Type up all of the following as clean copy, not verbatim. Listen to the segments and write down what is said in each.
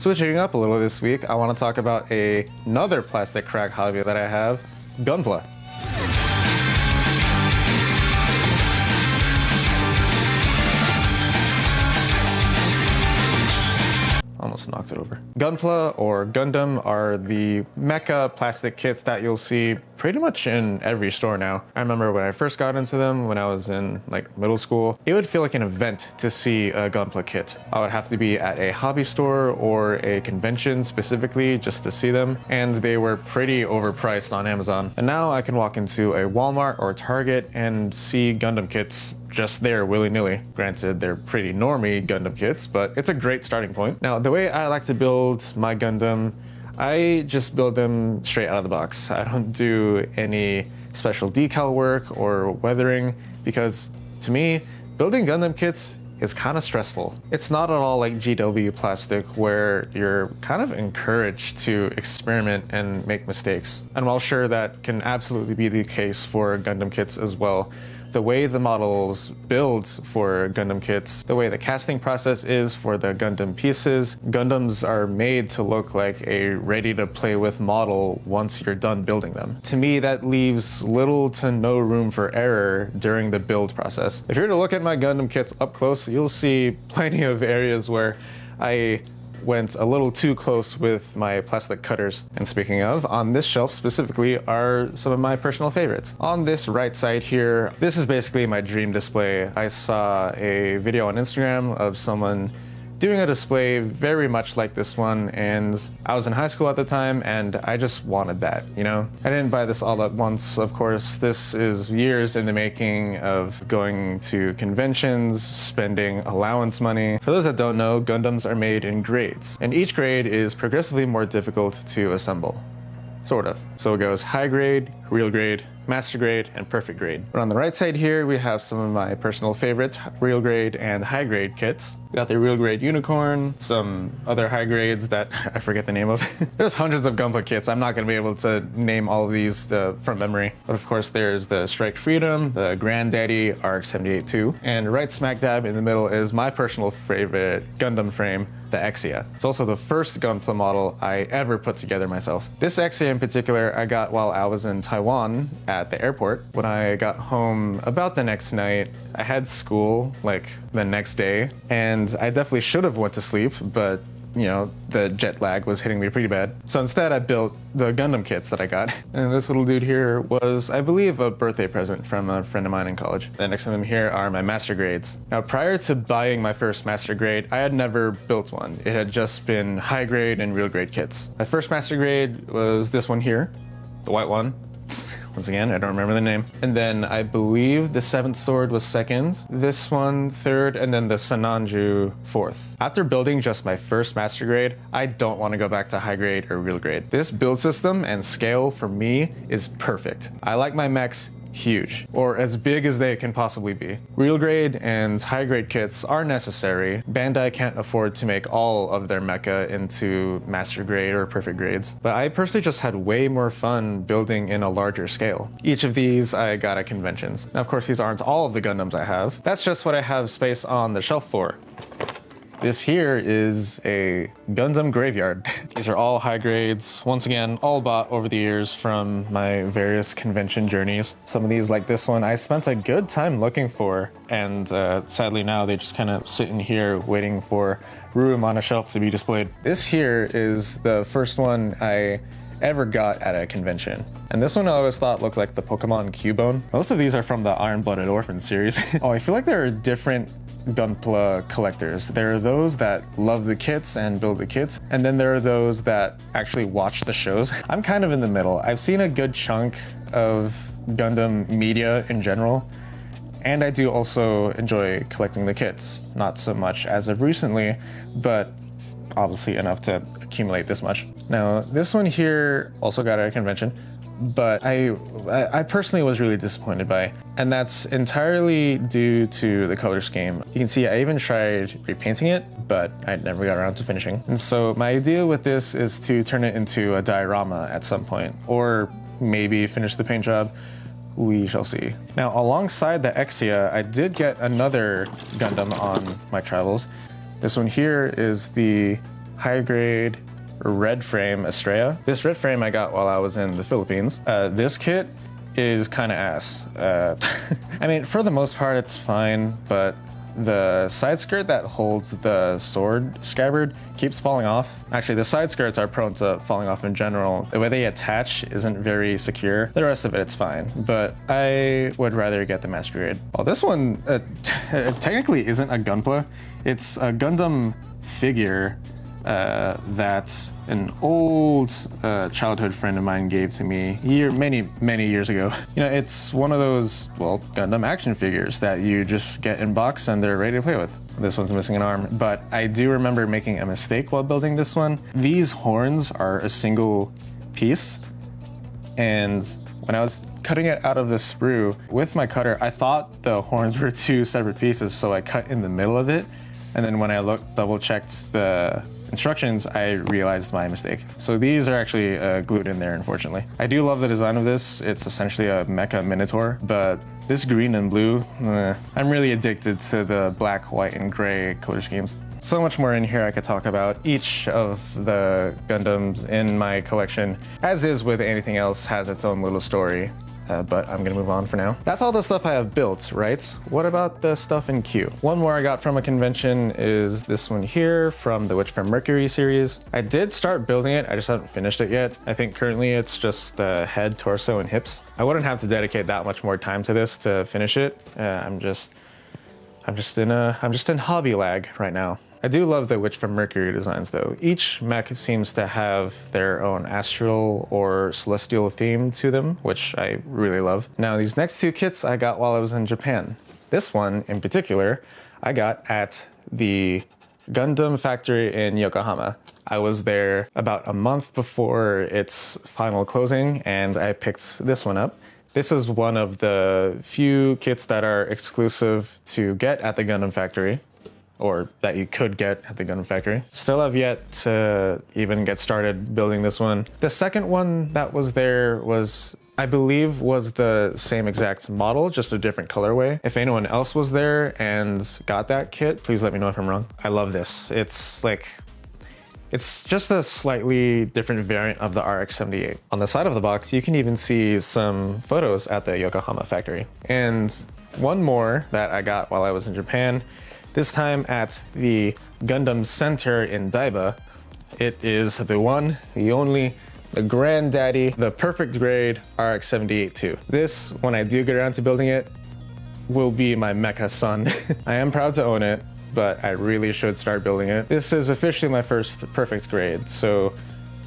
Switching up a little this week, I want to talk about another plastic crack hobby that I have, gunpla. Almost knocked it over. Gunpla or Gundam are the mecha plastic kits that you'll see pretty much in every store now. I remember when I first got into them when I was in like middle school, it would feel like an event to see a Gunpla kit. I would have to be at a hobby store or a convention specifically just to see them, and they were pretty overpriced on Amazon. And now I can walk into a Walmart or Target and see Gundam kits just there willy-nilly. Granted, they're pretty normie Gundam kits, but it's a great starting point. Now, the way I like to build my Gundam, I just build them straight out of the box. I don't do any special decal work or weathering because, to me, building Gundam kits is kind of stressful. It's not at all like GW plastic where you're kind of encouraged to experiment and make mistakes. And while sure that can absolutely be the case for Gundam kits as well, the way the models build for Gundam kits, the way the casting process is for the Gundam pieces, Gundams are made to look like a ready-to-play-with model once you're done building them. To me, that leaves little to no room for error during the build process. If you were to look at my Gundam kits up close, you'll see plenty of areas where I went a little too close with my plastic cutters. And speaking of, on this shelf specifically are some of my personal favorites. On this right side here, this is basically my dream display. I saw a video on Instagram of someone doing a display very much like this one, and I was in high school at the time and I just wanted that, you know? I didn't buy this all at once, of course. This is years in the making of going to conventions, spending allowance money. For those that don't know, Gundams are made in grades, and each grade is progressively more difficult to assemble. Sort of. So it goes high grade, real grade, master grade, and perfect grade. But on the right side here, we have some of my personal favorites, real grade and high grade kits. We got the real grade unicorn, some other high grades that I forget the name of. There's hundreds of Gunpla kits. I'm not gonna be able to name all of these from memory. But of course, there's the Strike Freedom, the Granddaddy RX-78-2, and right smack dab in the middle is my personal favorite Gundam frame, the Exia. It's also the first Gunpla model I ever put together myself. This Exia in particular, I got while I was in Taiwan at the airport. When I got home about the next night, I had school like the next day, and I definitely should have went to sleep, but you know, the jet lag was hitting me pretty bad. So instead I built the Gundam kits that I got. And this little dude here was, I believe, a birthday present from a friend of mine in college. And next to them here are my master grades. Now, prior to buying my first master grade, I had never built one. It had just been high grade and real grade kits. My first master grade was this one here, the white one. Once again, I don't remember the name. And then I believe the 7th sword was 2nd, this one 3rd, and then the Sananju 4th. After building just my first master grade, I don't want to go back to high grade or real grade. This build system and scale for me is perfect. I like my mechs huge, or as big as they can possibly be. Real grade and high grade kits are necessary. Bandai can't afford to make all of their mecha into master grade or perfect grades, but I personally just had way more fun building in a larger scale. Each of these I got at conventions. Now, of course, these aren't all of the Gundams I have. That's just what I have space on the shelf for. This here is a Gundam graveyard. These are all high grades. Once again, all bought over the years from my various convention journeys. Some of these, like this one, I spent a good time looking for, and sadly now they just kind of sit in here waiting for room on a shelf to be displayed. This here is the first one I ever got at a convention. And this one I always thought looked like the Pokemon Cubone. Most of these are from the Iron-Blooded Orphan series. Oh, I feel like there are different Gunpla collectors. There are those that love the kits and build the kits, and then there are those that actually watch the shows. I'm kind of in the middle. I've seen a good chunk of Gundam media in general, and I do also enjoy collecting the kits. Not so much as of recently, but obviously enough to accumulate this much. Now, this one here also got at a convention, but I personally was really disappointed by, and that's entirely due to the color scheme. You can see I even tried repainting it, but I never got around to finishing. And so my idea with this is to turn it into a diorama at some point, or maybe finish the paint job. We shall see. Now, alongside the Exia, I did get another Gundam on my travels. This one here is the high grade red frame Estrella. This red frame I got while I was in the Philippines. This kit is kind of ass. I mean, for the most part, it's fine, but the side skirt that holds the sword scabbard keeps falling off. Actually, the side skirts are prone to falling off in general. The way they attach isn't very secure. The rest of it's fine, but I would rather get the Master Grade. Well, this one technically isn't a Gunpla. It's a Gundam figure that an old childhood friend of mine gave to me many years ago. You know, it's one of those, well, Gundam action figures that you just get in box and they're ready to play with. This one's missing an arm, but I do remember making a mistake while building this one. These horns are a single piece, and when I was cutting it out of the sprue with my cutter, I thought the horns were two separate pieces, so I cut in the middle of it. And then when I double-checked the instructions, I realized my mistake. So these are actually glued in there, unfortunately. I do love the design of this. It's essentially a mecha Minotaur, but this green and blue, I'm really addicted to the black, white, and gray color schemes. So much more in here I could talk about. Each of the Gundams in my collection, as is with anything else, has its own little story. But I'm gonna move on for now. That's all the stuff I have built, right? What about the stuff in queue? One more I got from a convention is this one here from the Witch from Mercury series. I did start building it, I just haven't finished it yet. I think currently it's just the head, torso, and hips. I wouldn't have to dedicate that much more time to this to finish it. I'm just in hobby lag right now. I do love the Witch from Mercury designs though. Each mech seems to have their own astral or celestial theme to them, which I really love. Now these next two kits I got while I was in Japan. This one in particular, I got at the Gundam factory in Yokohama. I was there about a month before its final closing and I picked this one up. This is one of the few kits that are exclusive to get at the Gundam factory, or that you could get at the Gundam factory. Still have yet to even get started building this one. The second one that was there was, I believe, was the same exact model, just a different colorway. If anyone else was there and got that kit, please let me know if I'm wrong. I love this. It's just a slightly different variant of the RX-78. On the side of the box, you can even see some photos at the Yokohama factory. And one more that I got while I was in Japan, this time at the Gundam Center in Daiba. It is the one, the only, the granddaddy, the perfect grade RX-78-2. This, when I do get around to building it, will be my mecha son. I am proud to own it, but I really should start building it. This is officially my first perfect grade, so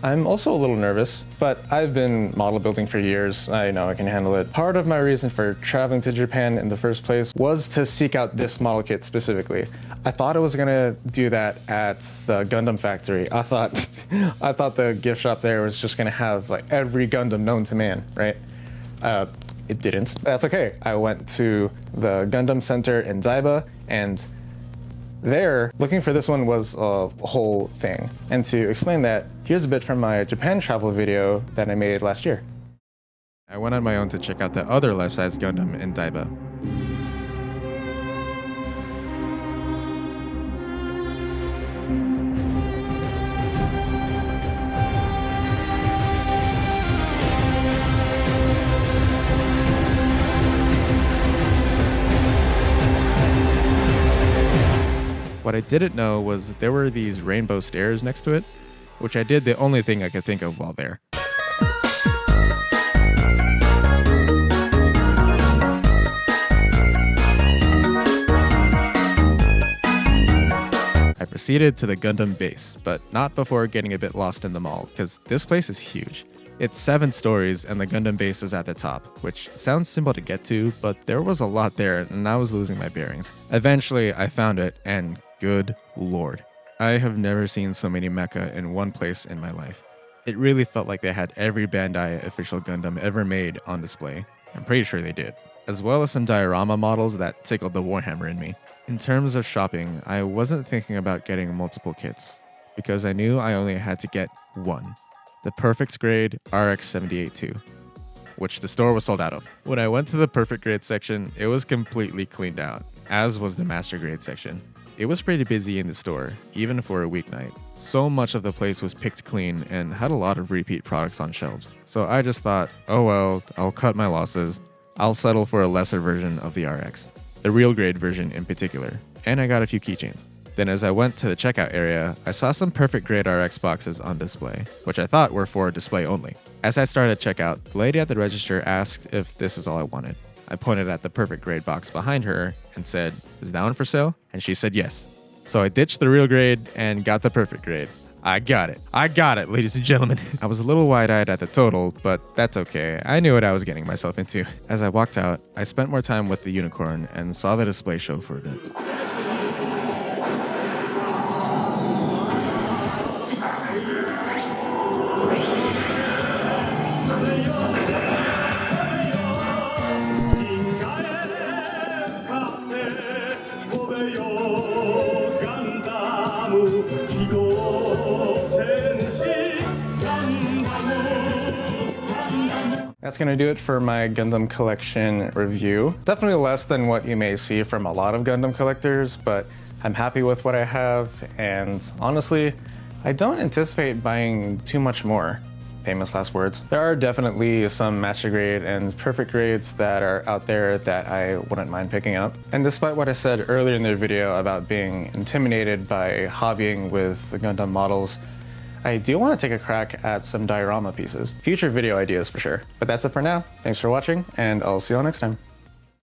I'm also a little nervous, but I've been model building for years. I know I can handle it. Part of my reason for traveling to Japan in the first place was to seek out this model kit specifically. I thought I was gonna do that at the Gundam factory. I thought the gift shop there was just gonna have like every Gundam known to man, right? It didn't. That's okay. I went to the Gundam Center in Daiba, and there, looking for this one was a whole thing. And to explain that, here's a bit from my Japan travel video that I made last year. I went on my own to check out the other life-size Gundam in Daiba. What I didn't know was there were these rainbow stairs next to it, which I did the only thing I could think of while there. I proceeded to the Gundam base, but not before getting a bit lost in the mall, because this place is huge. It's 7 stories and the Gundam base is at the top, which sounds simple to get to, but there was a lot there and I was losing my bearings. Eventually I found it, and good lord, I have never seen so many mecha in one place in my life. It really felt like they had every Bandai official Gundam ever made on display. I'm pretty sure they did. As well as some diorama models that tickled the Warhammer in me. In terms of shopping, I wasn't thinking about getting multiple kits, because I knew I only had to get one. The perfect grade RX-78-2, which the store was sold out of. When I went to the perfect grade section, it was completely cleaned out, as was the master grade section. It was pretty busy in the store, even for a weeknight. So much of the place was picked clean and had a lot of repeat products on shelves. So I just thought, oh well, I'll cut my losses. I'll settle for a lesser version of the RX, the real grade version in particular, and I got a few keychains. Then as I went to the checkout area, I saw some perfect grade RX boxes on display, which I thought were for display only. As I started checkout, the lady at the register asked if this is all I wanted. I pointed at the perfect grade box behind her and said, "Is that one for sale?" And she said yes. So I ditched the real grade and got the perfect grade. I got it, ladies and gentlemen. I was a little wide-eyed at the total, but that's okay. I knew what I was getting myself into. As I walked out, I spent more time with the unicorn and saw the display show for a bit. That's gonna do it for my Gundam collection review. Definitely less than what you may see from a lot of Gundam collectors, but I'm happy with what I have, and honestly, I don't anticipate buying too much more. Famous last words. There are definitely some master grade and perfect grades that are out there that I wouldn't mind picking up. And despite what I said earlier in the video about being intimidated by hobbying with the Gundam models, I do want to take a crack at some diorama pieces. Future video ideas for sure. But that's it for now. Thanks for watching, and I'll see you all next time.